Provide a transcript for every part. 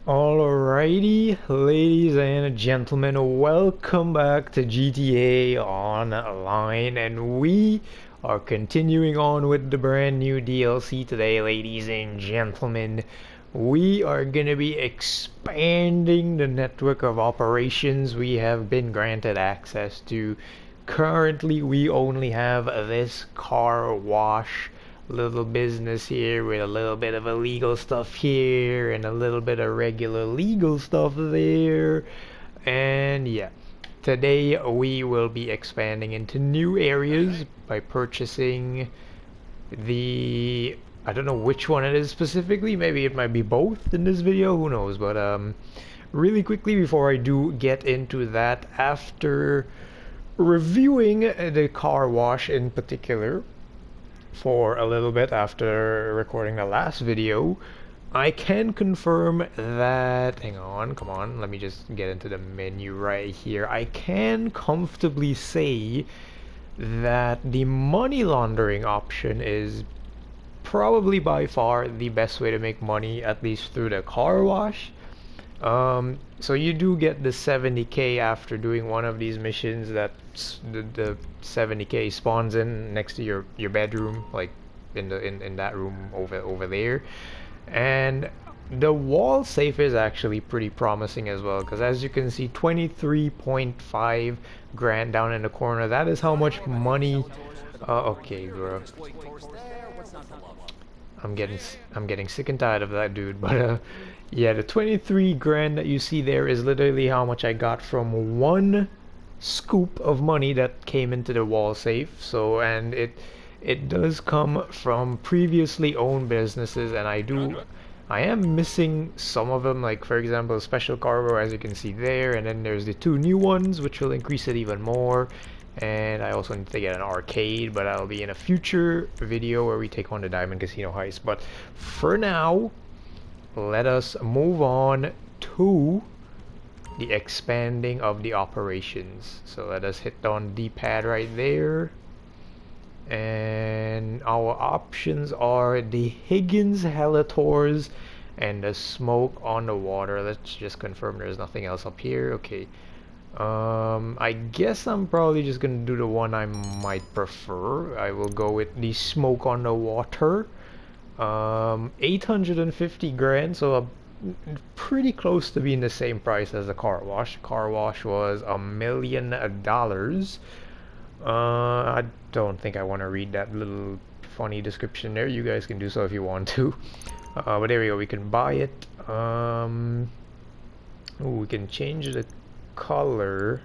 Alrighty, ladies and gentlemen, welcome back to GTA Online, and we are continuing on with the brand new DLC today, ladies and gentlemen. We are gonna be expanding the network of operations we have been granted access to. Currently, we only have this car wash little business here with a little bit of illegal stuff here and a little bit of regular legal stuff there. And yeah, today we will be expanding into new areas by purchasing the I don't know which one it is specifically. Maybe it might be both in this video, who knows. But really quickly before I do get into that, after reviewing the car wash in particular for a little bit after recording the last video, I can confirm that, hang on, come on, let me just get into the menu right here. I can comfortably say that the money laundering option is probably by far the best way to make money, at least through the car wash. So you do get the 70k after doing one of these missions. That's the 70k spawns in next to your bedroom, like in that room over there. And the wall safe is actually pretty promising as well, because as you can see, 23.5 grand down in the corner. That is how much money. Okay, bro. I'm getting sick and tired of that dude, but yeah, the 23 grand that you see there is literally how much I got from one scoop of money that came into the wall safe. So, and it does come from previously owned businesses, and I am missing some of them, like for example Special Cargo, as you can see there, and then there's the two new ones which will increase it even more. And I also need to get an arcade, but that'll be in a future video where we take on the Diamond Casino heist. But for now, let us move on to the expanding of the operations. So let us hit on D-pad right there. And our options are the Higgins Helators and the smoke on the water. Let's just confirm there's nothing else up here. Okay. I guess I'm probably just gonna do the one I might prefer. I will go with the smoke on the water. 850 grand, so pretty close to being the same price as the car wash. Car wash was $1 million. I don't think I want to read that little funny description there. You guys can do so if you want to. But there we go. We can buy it. Ooh, we can change the color.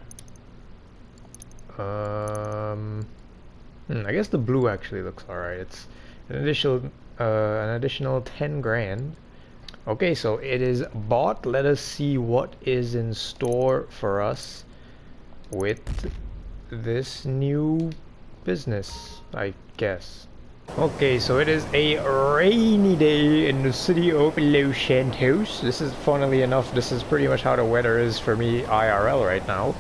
I guess the blue actually looks alright. It's an additional 10 grand. Okay, so it is bought. Let us see what is in store for us with this new business, I guess. Okay, so it is a rainy day in the city of Los Santos. This is, funnily enough, this is pretty much how the weather is for me IRL right now.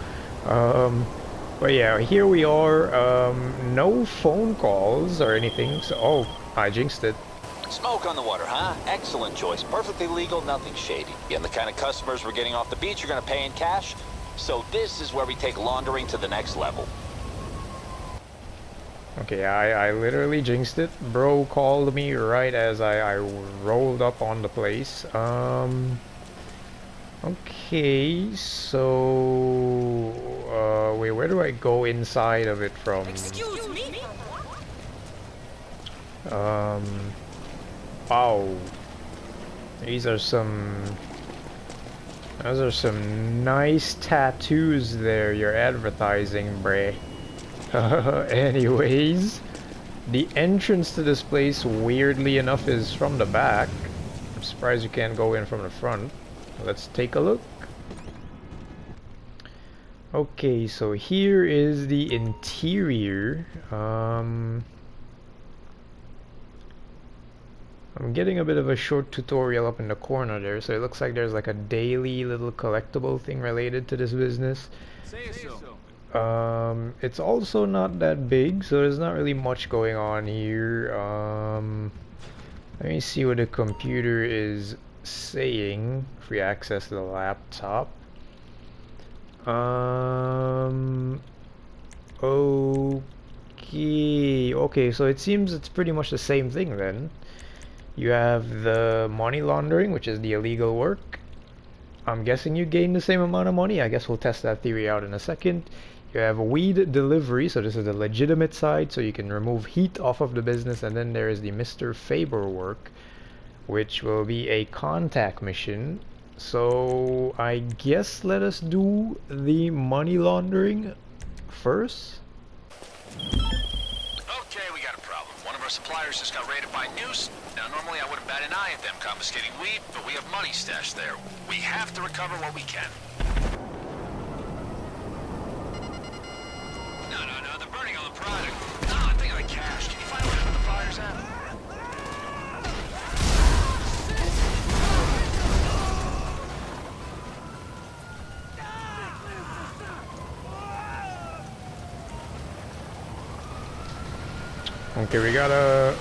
But yeah, here we are. No phone calls or anything. So, oh, I jinxed it. Smoke on the water, huh? Excellent choice. Perfectly legal, nothing shady. And the kind of customers we're getting off the beach are going to pay in cash. So this is where we take laundering to the next level. Okay, I literally jinxed it. Bro called me right as I rolled up on the place. Okay, so wait, where do I go inside of it from? Excuse me? Wow. Those are some nice tattoos there you're advertising, bruh. Anyways, the entrance to this place, weirdly enough, is from the back. I'm surprised you can't go in from the front. Let's take a look. Okay, so here is the interior. I'm getting a bit of a short tutorial up in the corner there, so it looks like there's like a daily little collectible thing related to this business. Say so. It's also not that big, so there's not really much going on here. Let me see what the computer is saying free access to the laptop. Okay, so it seems it's pretty much the same thing then. You have the money laundering, which is the illegal work. I'm guessing you gain the same amount of money. I guess we'll test that theory out in a second. You have weed delivery, so this is the legitimate side, so you can remove heat off of the business. And then there is the Mr. Faber work, which will be a contact mission. So I guess let us do the money laundering first. Okay, we got a problem. One of our suppliers just got raided by Noose. Now, normally I wouldn't bat an eye at them confiscating weed, but we have money stashed there. We have to recover what we can. No, they're burning all the product. No, I'm thinking of the cash. Can you find where the fire's at? Okay, we gotta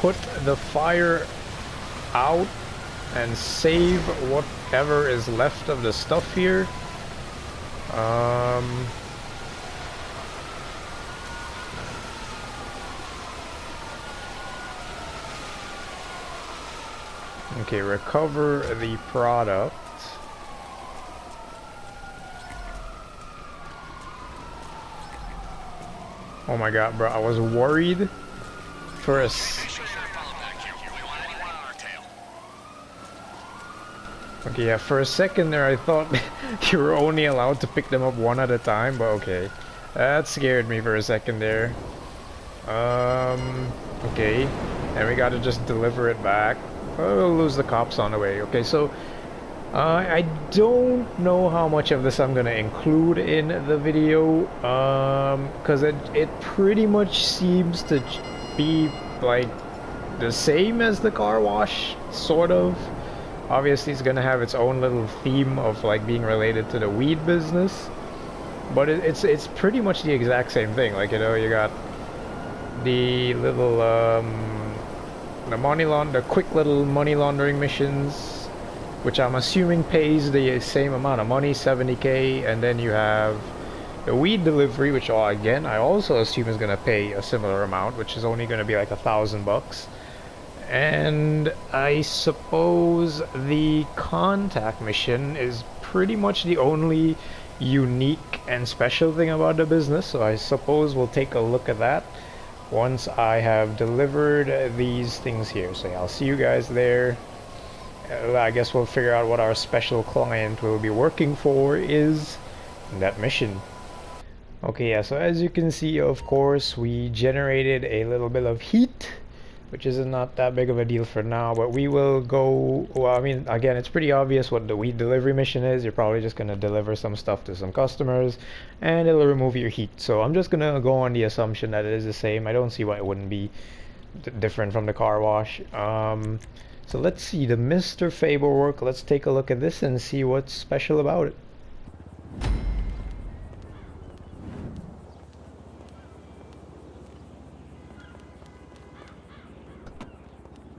put the fire out and save whatever is left of the stuff here. Okay, recover the product. Oh my god, bro, I was worried for a Okay, yeah, for a second there I thought you were only allowed to pick them up one at a time, but okay. That scared me for a second there. Okay. And we gotta just deliver it back. Oh, we'll lose the cops on the way. Okay, so I don't know how much of this I'm gonna include in the video, because it pretty much seems to be like the same as the car wash, sort of. Obviously it's gonna have its own little theme of like being related to the weed business, but it's pretty much the exact same thing. Like, you know, you got the little the quick little money laundering missions, which I'm assuming pays the same amount of money, 70k, and then you have the weed delivery, which again I also assume is gonna pay a similar amount, which is only gonna be like $1,000. And I suppose the contact mission is pretty much the only unique and special thing about the business, so I suppose we'll take a look at that once I have delivered these things here. So yeah, I'll see you guys there. I guess we'll figure out what our special client will be working for is in that mission. Okay, yeah, so as you can see, of course, we generated a little bit of heat, which is not that big of a deal for now, but we will go, well, I mean, again, it's pretty obvious what the weed delivery mission is. You're probably just going to deliver some stuff to some customers, and it'll remove your heat. So I'm just going to go on the assumption that it is the same. I don't see why it wouldn't be different from the car wash. So let's see, the Mr. Faber work. Let's take a look at this and see what's special about it.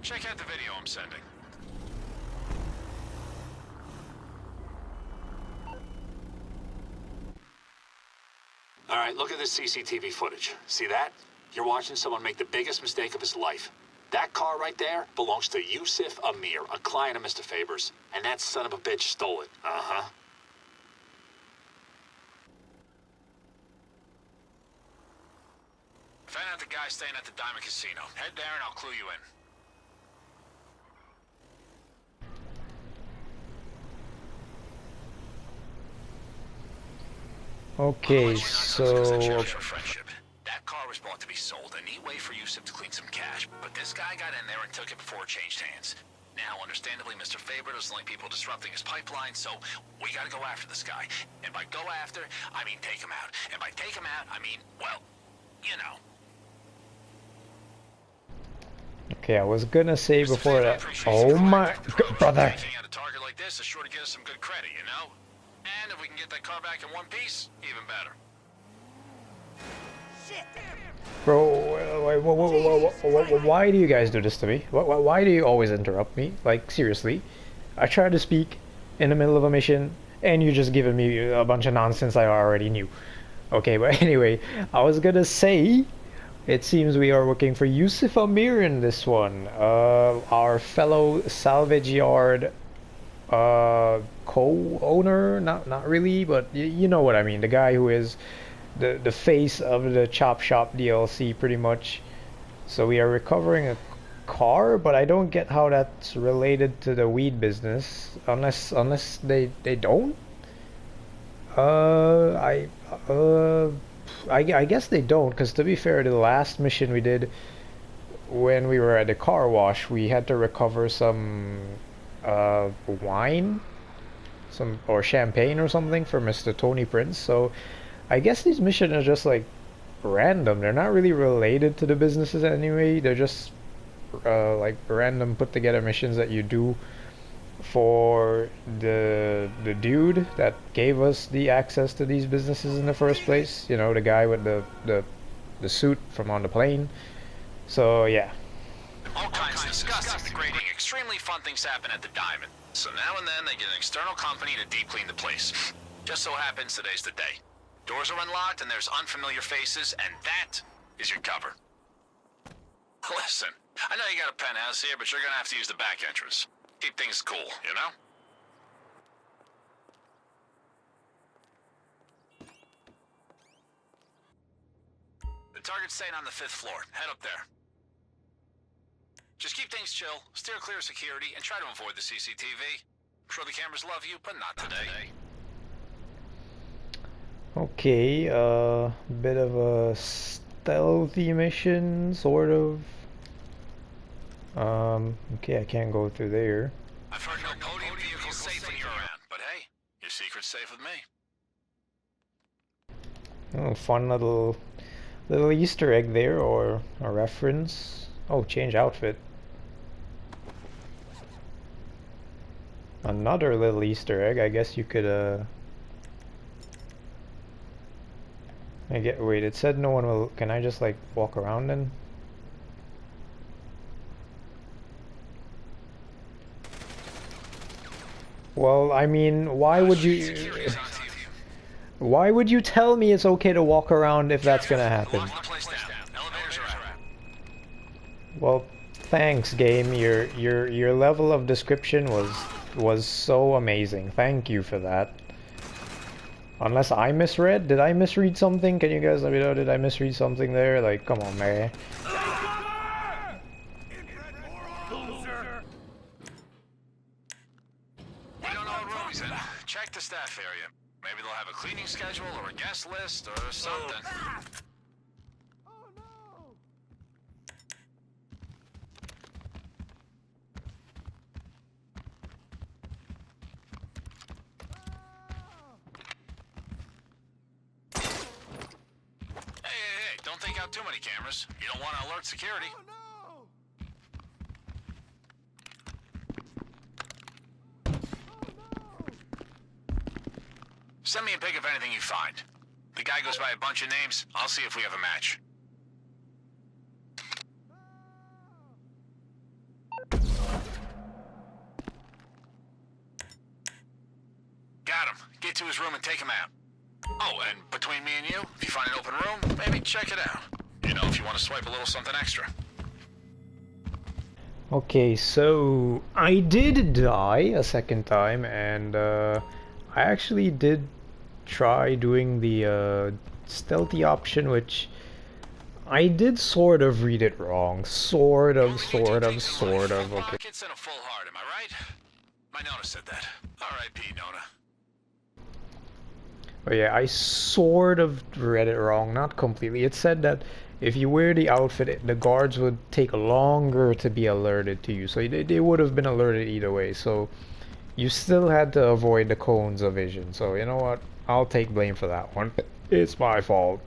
Check out the video I'm sending. All right, look at this CCTV footage. See that? You're watching someone make the biggest mistake of his life. That car right there belongs to Yusuf Amir, a client of Mr. Faber's, and that son of a bitch stole it. Uh-huh. Find out the guy staying at the Diamond Casino. Head there and I'll clue you in. Okay, so that car was bought to be sold. A neat way for Yusuf to clean some cash, but this guy got in there and took it before it changed hands. Now, understandably, Mr. Faber doesn't like people disrupting his pipeline, so we gotta go after this guy. And by go after, I mean take him out. And by take him out, I mean, well, you know. Okay, I was gonna say before that. Oh my brother. Anything at a target like this is sure to get us some good credit, you know? And if we can get that car back in one piece, even better. Bro, why do you guys do this to me? Why do you always interrupt me? Like, seriously. I tried to speak in the middle of a mission, and you're just giving me a bunch of nonsense I already knew. Okay, but anyway, I was gonna say, it seems we are working for Yusuf Amir in this one. Our fellow salvage yard co-owner, not really, but you know what I mean. The guy who is the face of the Chop Shop DLC, pretty much. So we are recovering a car, but I don't get how that's related to the weed business, unless they don't. Uh, I uh, I guess they don't, because to be fair, the last mission we did when we were at the car wash, we had to recover some wine, some or champagne or something for Mr. Tony Prince. So I guess these missions are just like random. They're not really related to the businesses anyway. They're just like random put together missions that you do for the dude that gave us the access to these businesses in the first place. You know, the guy with the suit from on the plane. So yeah. All kinds of disgusting, degrading, extremely fun things happen at the Diamond. So now and then they get an external company to deep clean the place. Just so happens today's the day. Doors are unlocked and there's unfamiliar faces, and that is your cover. Listen, I know you got a penthouse here, but you're gonna have to use the back entrance. Keep things cool, you know? The target's staying on the 5th floor. Head up there. Just keep things chill, steer clear of security, and try to avoid the CCTV. I'm sure the cameras love you, but not today. Okay, bit of a stealthy mission, sort of. Okay, I can't go through there. I've heard no podium vehicle's safe when you're around, but hey, your secret's safe with me. Oh, fun little Easter egg there, or a reference. Oh, change outfit. Another little Easter egg. I guess you could wait, it said no one will. Can I just like walk around then? Well, I mean, why would you tell me it's okay to walk around if that's gonna happen? Well, thanks, game. Your level of description was so amazing. Thank you for that. Unless I misread? Did I misread something? Can you guys let me know? Did I misread something there? Like, come on, man. We don't know what room he's in. Check the staff area. Maybe they'll have a cleaning schedule or a guest list or something. Hey, don't take out too many cameras. You don't want to alert security. Send me a pic of anything you find. The guy goes by a bunch of names. I'll see if we have a match. Got him. Get to his room and take him out. Oh, and between me and you, if you find an open room, maybe check it out. You know, if you want to swipe a little something extra. Okay, so I did die a second time, and I actually did try doing the stealthy option, which I did sort of read it wrong. Sort of. Okay. Pockets and a full heart, am I right? My Nona said that. R.I.P. Nona. Oh yeah, I sort of read it wrong, not completely. It said that if you wear the outfit, the guards would take longer to be alerted to you. So they would have been alerted either way. So you still had to avoid the cones of vision. So you know what? I'll take blame for that one. It's my fault.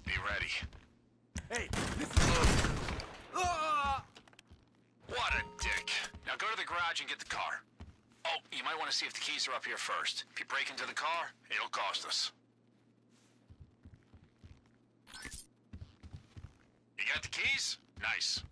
Be ready. Hey, What a dick. Now go to the garage and get the car. Oh, you might want to see if the keys are up here first. If you break into the car, it'll cost us. You got the keys? Nice.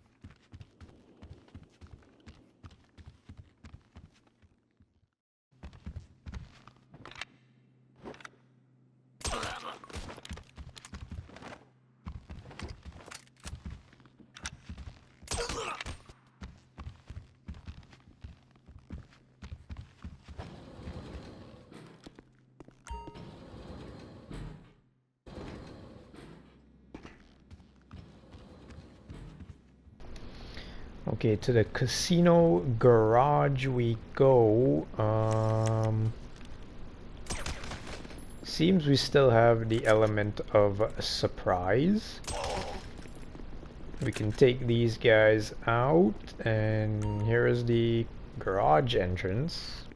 Okay, to the casino garage we go. Seems we still have the element of surprise. We can take these guys out, and here is the garage entrance.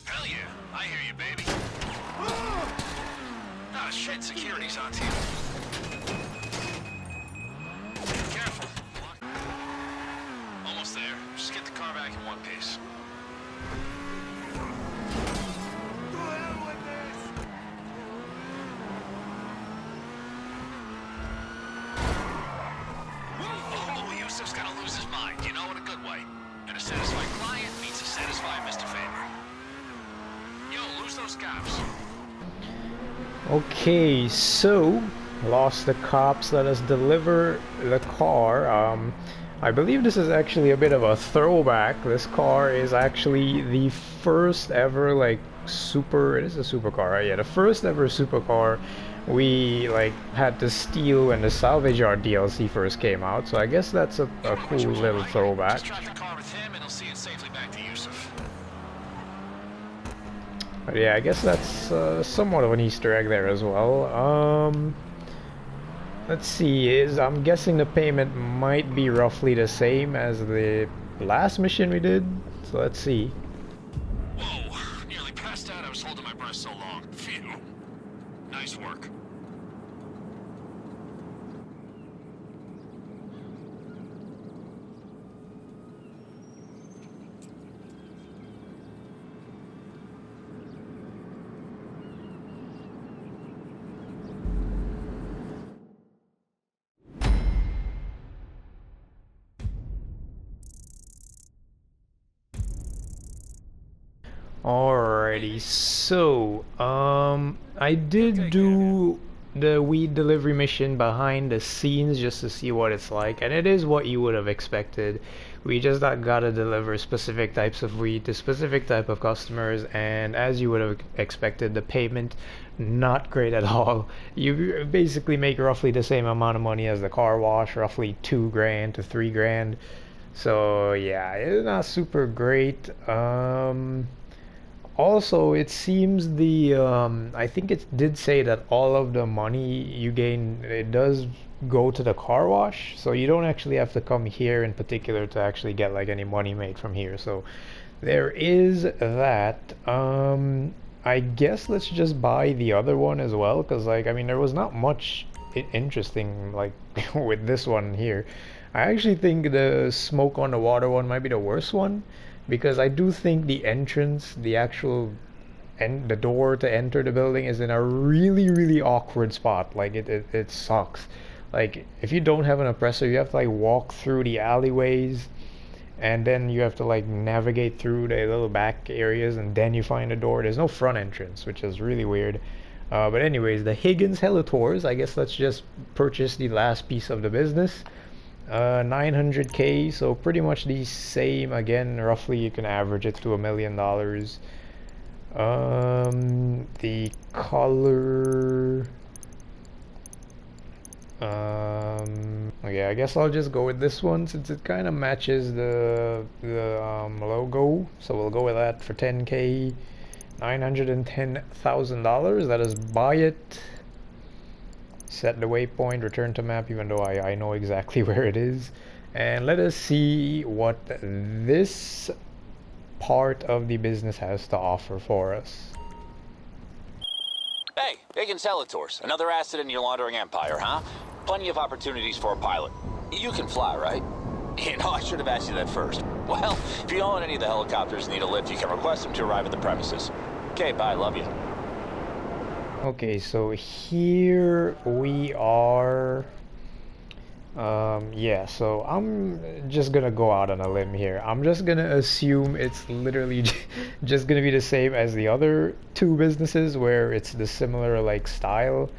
Hell yeah, I hear you, baby. Ah, shit, security's on to you. Careful. Almost there. Just get the car back in one piece. Oh, Yusuf's gonna lose his mind, you know, in a good way. And a satisfied client means a satisfied Mr. Faber. Yo, lose those cops. Okay, so lost the cops. Let us deliver the car. I believe this is actually a bit of a throwback. This car is actually the first ever like super. It is a supercar, right? Yeah, the first ever supercar we like had to steal when the Salvage Yard DLC first came out. So I guess that's a cool little throwback. Just drive the car with him and he'll see it safely back to Yusuf. But yeah, I guess that's somewhat of an Easter egg there as well. Let's see, I'm guessing the payment might be roughly the same as the last mission we did. So let's see. Whoa, nearly passed out. I was holding my breath so long. Phew. Nice work. Alrighty, so I did do the weed delivery mission behind the scenes just to see what it's like, and it is what you would have expected. We just gotta deliver specific types of weed to specific type of customers, and as you would have expected, the payment not great at all. You basically make roughly the same amount of money as the car wash, roughly 2 grand to 3 grand. So yeah, it's not super great. Also, it seems I think it did say that all of the money you gain, it does go to the car wash, so you don't actually have to come here in particular to actually get like any money made from here. So there is that. I guess let's just buy the other one as well, because like, I mean, there was not much interesting like with this one here. I actually think the smoke on the water one might be the worst one, because I do think the entrance, the actual the door to enter the building is in a really awkward spot. Like it sucks. Like if you don't have an oppressor, you have to like walk through the alleyways, and then you have to like navigate through the little back areas, and then you find a door. There's no front entrance, which is really weird. But anyways, the Higgins Helitours, I guess let's just purchase the last piece of the business. 900k, so pretty much the same again. Roughly, you can average it to $1 million. The color. Okay, I guess I'll just go with this one since it kind of matches the logo. So we'll go with that for 10k, $910,000. Let us buy it. Set the waypoint, return to map, even though I know exactly where it is. And let us see what this part of the business has to offer for us. Hey, Higgins Helitours, another asset in your laundering empire, huh? Plenty of opportunities for a pilot. You can fly, right? You know, I should have asked you that first. Well, if you own any of the helicopters and need a lift, you can request them to arrive at the premises. Okay, bye, love you. Okay, so here we are. Yeah, so I'm just gonna go out on a limb here. I'm just gonna assume it's literally just gonna be the same as the other two businesses where it's the similar like style.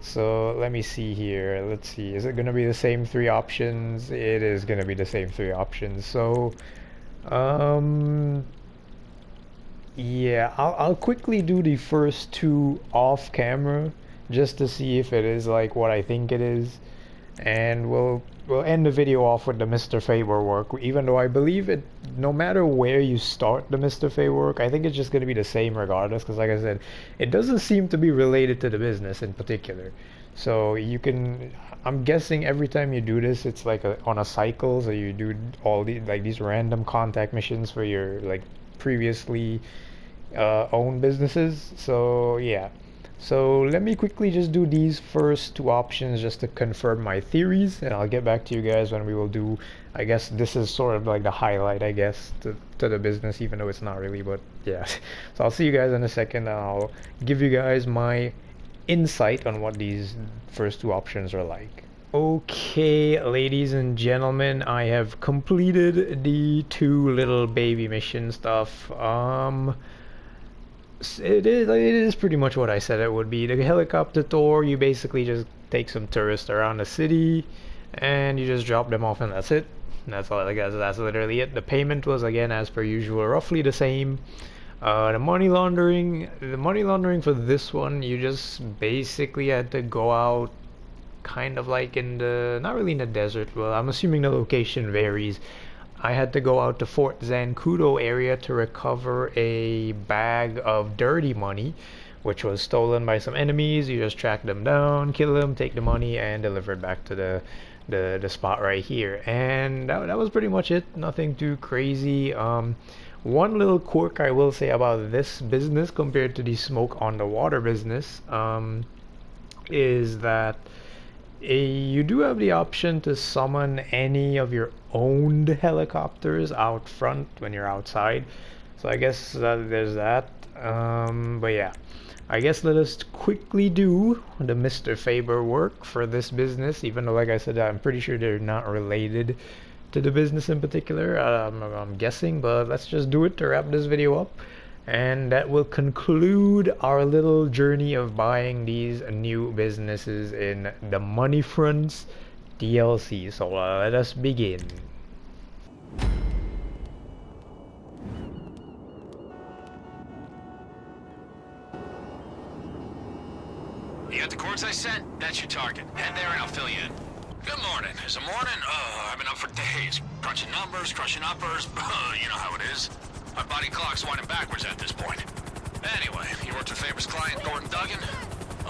So let me see here. Let's see. Is it gonna be the same three options? It is gonna be the same three options. So, yeah, I'll quickly do the first two off camera just to see if it is like what I think it is, and we'll end the video off with the Mr. Faber work. Even though I believe it, no matter where you start the Mr. Faber work, I think it's just gonna be the same regardless. Because like I said, it doesn't seem to be related to the business in particular. So you can, I'm guessing every time you do this, it's like on a cycle. So you do all these random contact missions for your like previously owned businesses. So yeah. So let me quickly just do these first two options just to confirm my theories, and I'll get back to you guys when we will do, I guess this is sort of like the highlight, I guess, to the business, even though it's not really, but yeah. So I'll see you guys in a second, and I'll give you guys my insight on what these first two options are like. Okay, ladies and gentlemen, I have completed the two little baby mission stuff. It is pretty much what I said it would be. The helicopter tour, you basically just take some tourists around the city and you just drop them off, and that's it. That's all. That's literally it. The payment was, again, as per usual, roughly the same. The money laundering for this one, you just basically had to go out kind of like in the, not really in the desert, well, I'm assuming the location varies. I had to go out to Fort Zancudo area to recover a bag of dirty money, which was stolen by some enemies. You just track them down, kill them, take the money, and deliver it back to the spot right here. And that was pretty much it. Nothing too crazy. One little quirk I will say about this business compared to the smoke on the water business is that you do have the option to summon any of your owned helicopters out front when you're outside. So I guess there's that. But yeah, I guess let us quickly do the Mr. Faber work for this business, even though, like I said, I'm pretty sure they're not related to the business in particular. I'm guessing, but let's just do it to wrap this video up. And that will conclude our little journey of buying these new businesses in the Money Fronts DLC. So let us begin. You got the coordinates I sent? That's your target. Head there and I'll fill you in. Good morning. Is it morning? I've been up for days. Crunching numbers, crushing uppers. You know how it is. My body clock's winding backwards at this point. Anyway, you worked with Faber's client, Gordon Duggan.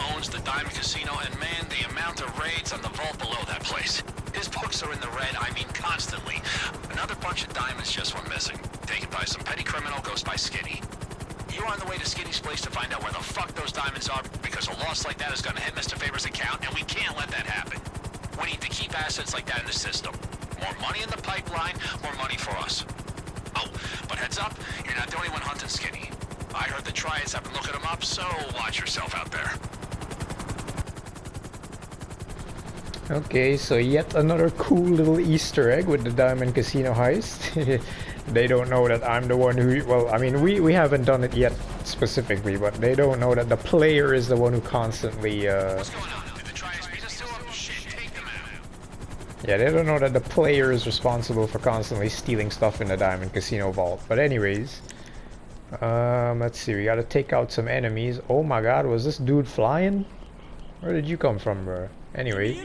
Owns the Diamond Casino, and man, the amount of raids on the vault below that place. His books are in the red, I mean constantly. Another bunch of diamonds just went missing. Taken by some petty criminal, goes by Skinny. You're on the way to Skinny's place to find out where the fuck those diamonds are, because a loss like that is gonna hit Mr. Faber's account, and we can't let that happen. We need to keep assets like that in the system. More money in the pipeline, more money for us. Oh, but heads up, you're not the only one hunting Skinny. I heard the Triads have been looking him up, so watch yourself out there. Okay, so yet another cool little Easter egg with the Diamond Casino heist. They don't know that I'm the one who, well, I mean, we haven't done it yet specifically, but they don't know that the player is the one who constantly, What's going on? Did the Triads beat us to them? Shit, take them out. yeah, they don't know that the player is responsible for constantly stealing stuff in the Diamond Casino vault. But anyways, let's see, we gotta take out some enemies. Oh my god, was this dude flying? Where did you come from, bro? Anyway.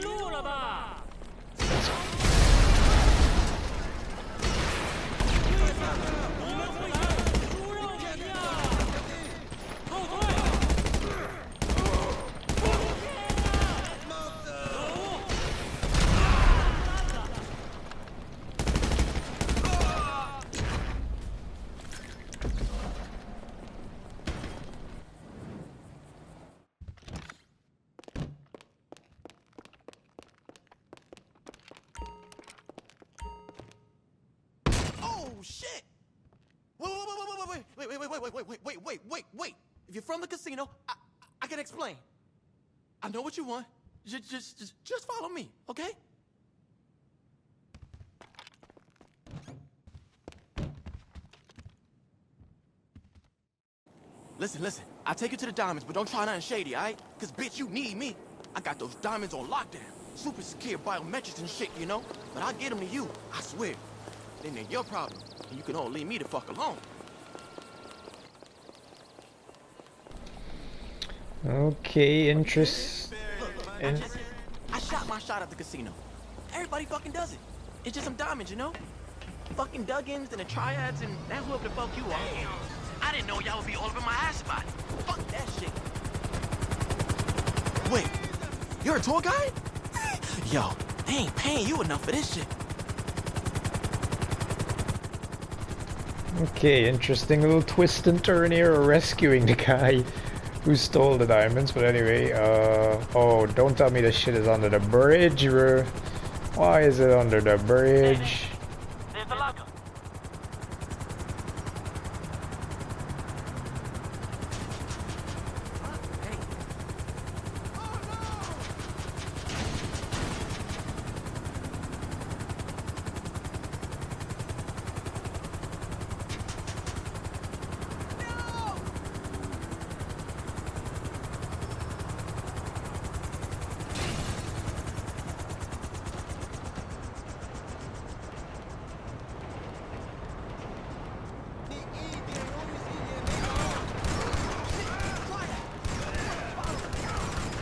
shit. Wait. If you're from the casino, I can explain. I know what you want. Just follow me, okay? Listen. I'll take you to the diamonds, but don't try nothing shady, alright? Cause bitch, you need me. I got those diamonds on lockdown. Super secure biometrics and shit, you know? But I'll get them to you, I swear. Then they're your problem, and you can all leave me the fuck alone. Okay, interest. I shot my shot at the casino. Everybody fucking does it. It's just some diamonds, you know? Fucking Duggins and the Triads and that's whoever the fuck you are. I didn't know y'all would be all over my ass spot. Fuck that shit. Wait, you're a tour guide? Yo, they ain't paying you enough for this shit. Okay, interesting little twist and turn here, rescuing the guy who stole the diamonds. But anyway, oh, don't tell me this shit is under the bridge, bro. Why is it under the bridge? There's the locker.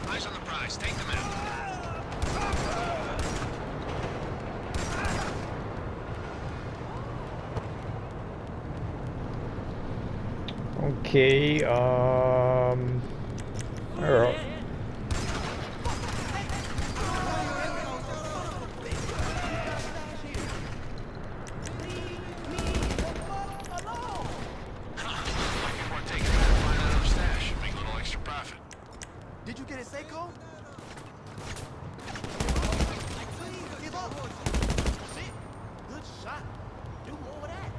Eyes on the prize. Take them out. Okay, alright. Did you get it, Seiko? Please, give up. Shit. Good shot. Do more of that.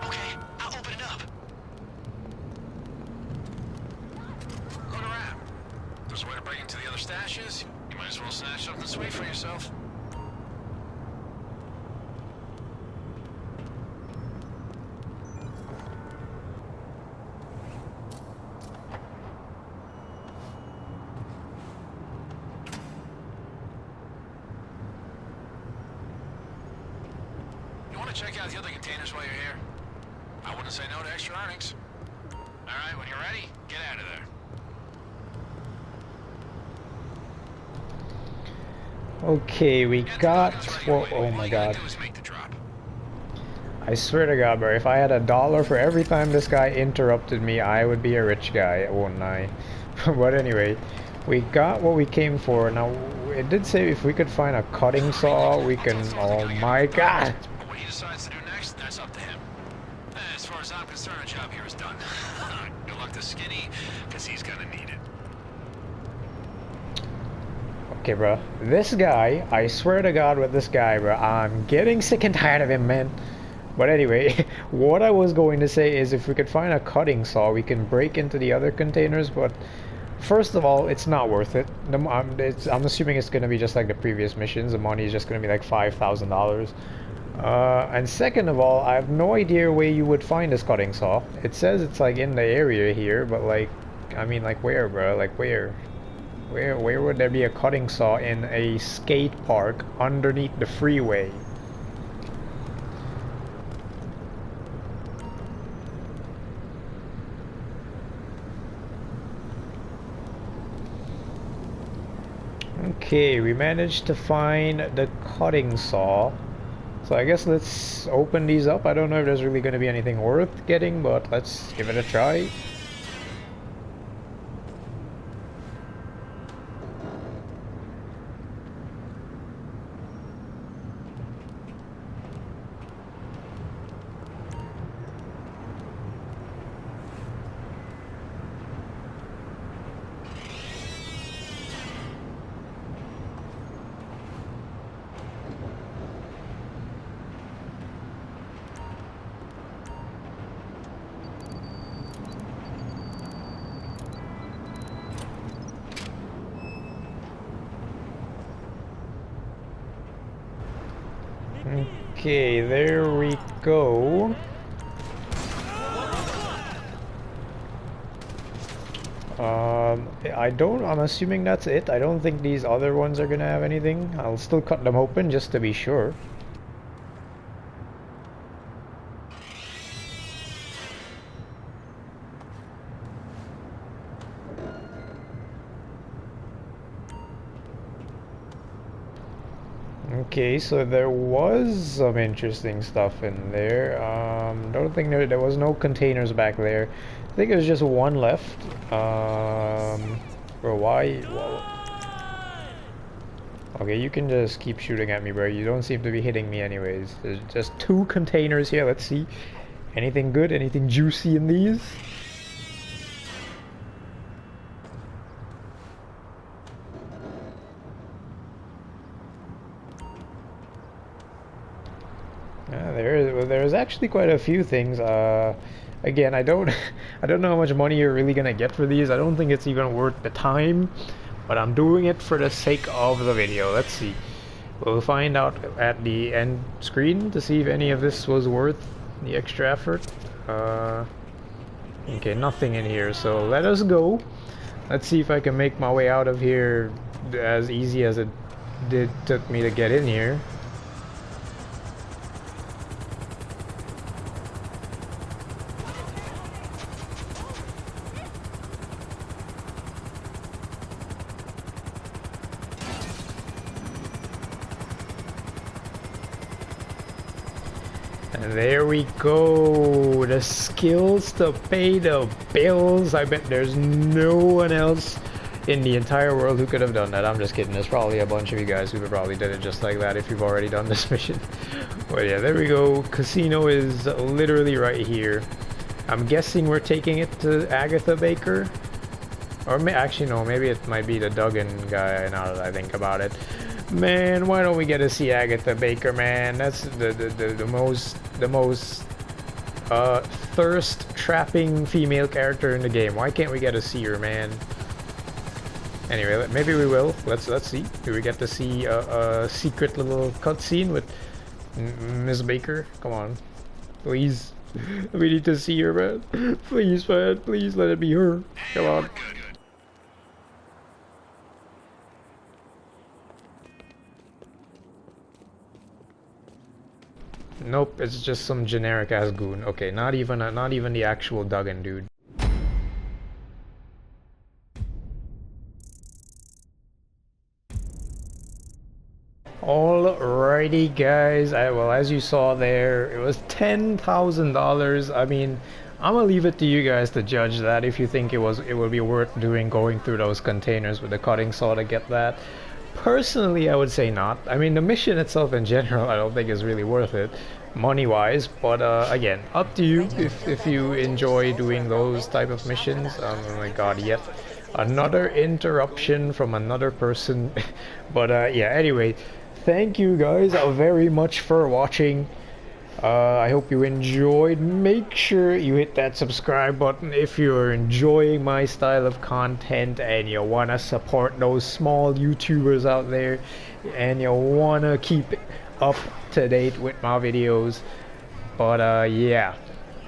Okay, I'll open it up. Look around. There's a way to break into the other stashes. You might as well snatch something sweet for yourself. You want to check out the other containers while you're here? I wouldn't say no to extra earnings. All right, when you're ready, get out of there. Okay, we got. Whoa, oh All my you god. gotta do is make the drop. I swear to god, bro, if I had $1 for every time this guy interrupted me, I would be a rich guy, wouldn't I? But anyway, we got what we came for. Now, it did say if we could find a cutting saw, we can. Oh my god! What he decides to do next, that's up to him. As far as I'm concerned, a job here is done. Good luck to Skinny, because he's gonna need it. Okay, bro. This guy, I swear to god with this guy, bro, I'm getting sick and tired of him, man. But anyway, what I was going to say is if we could find a cutting saw, we can break into the other containers, but first of all, it's not worth it. I'm assuming it's going to be just like the previous missions. The money is just going to be like $5,000. And second of all, I have no idea where you would find this cutting saw. It says it's like in the area here, but like, I mean, like where, bro? Like where? Where would there be a cutting saw in a skate park underneath the freeway? Okay, we managed to find the cutting saw. So I guess let's open these up. I don't know if there's really going to be anything worth getting, but let's give it a try. Okay, there we go. I'm assuming that's it. I don't think these other ones are gonna have anything. I'll still cut them open just to be sure. Okay, so there was some interesting stuff in there. Don't think there was no containers back there. I think there's just one left. Bro, why? Okay, you can just keep shooting at me, bro. You don't seem to be hitting me anyways. There's just 2 containers here. Let's see. Anything good? Anything juicy in these? There's actually quite a few things. Again, I don't know how much money you're really gonna get for these. I don't think it's even worth the time, but I'm doing it for the sake of the video. Let's see. We'll find out at the end screen to see if any of this was worth the extra effort. Okay, nothing in here, so let us go. Let's see if I can make my way out of here as easy as it took me to get in here. And there we go, the skills to pay the bills. I bet there's no one else in the entire world who could have done that. I'm just kidding, there's probably a bunch of you guys who probably did it just like that if you've already done this mission. But yeah, there we go, casino is literally right here. I'm guessing we're taking it to Agatha Baker. Or actually no, maybe it might be the Duggan guy now that I think about it. Man, why don't we get to see Agatha Baker, man? That's the most thirst-trapping female character in the game. Why can't we get to see her, man? Anyway, maybe we will. Let's see. Do we get to see a secret little cutscene with Miss Baker? Come on, please. We need to see her, man. Please, man. Please let it be her. Come on. Nope, it's just some generic ass goon. Okay, not even the actual Duggan dude. Alrighty guys, well, as you saw there, it was $10,000. I mean, I'm gonna leave it to you guys to judge that if you think it would be worth going through those containers with the cutting saw to get that. Personally, I would say not. I mean, the mission itself in general, I don't think is really worth it, money-wise. But again, up to you if you enjoy doing those type of missions. Oh my god, yet another interruption from another person. But yeah, anyway, thank you guys very much for watching. I hope you enjoyed. Make sure you hit that subscribe button if you're enjoying my style of content and you want to support those small YouTubers out there and you want to keep up to date with my videos. But yeah,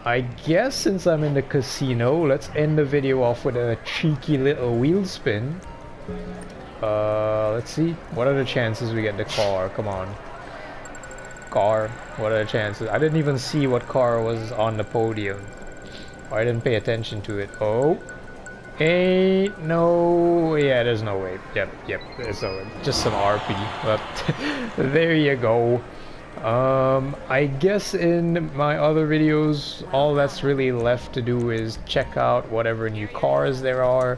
I guess since I'm in the casino, let's end the video off with a cheeky little wheel spin. Let's see, what are the chances we get the car? Come on. Car, what are the chances? I didn't even see what car was on the podium. I didn't pay attention to it. Oh, ain't no, yeah, there's no way. Yep, there's no way. Just some RP. But there you go. I guess in my other videos, all that's really left to do is check out whatever new cars there are.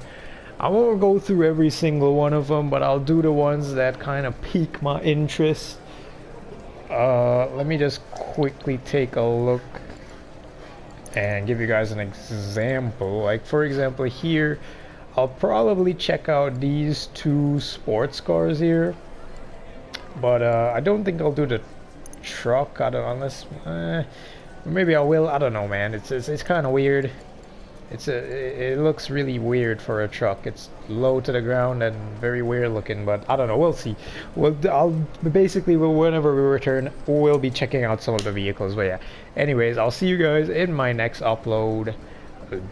I won't go through every single one of them, but I'll do the ones that kind of pique my interest. Let me just quickly take a look and give you guys an example. Like, for example, here I'll probably check out these 2 sports cars here, but I don't think I'll do the truck. I don't, unless maybe I will. I don't know, man. It's kind of weird. It looks really weird for a truck. It's low to the ground and very weird looking, but I don't know. We'll see. Whenever we return, we'll be checking out some of the vehicles. But yeah, anyways, I'll see you guys in my next upload.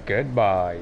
Goodbye.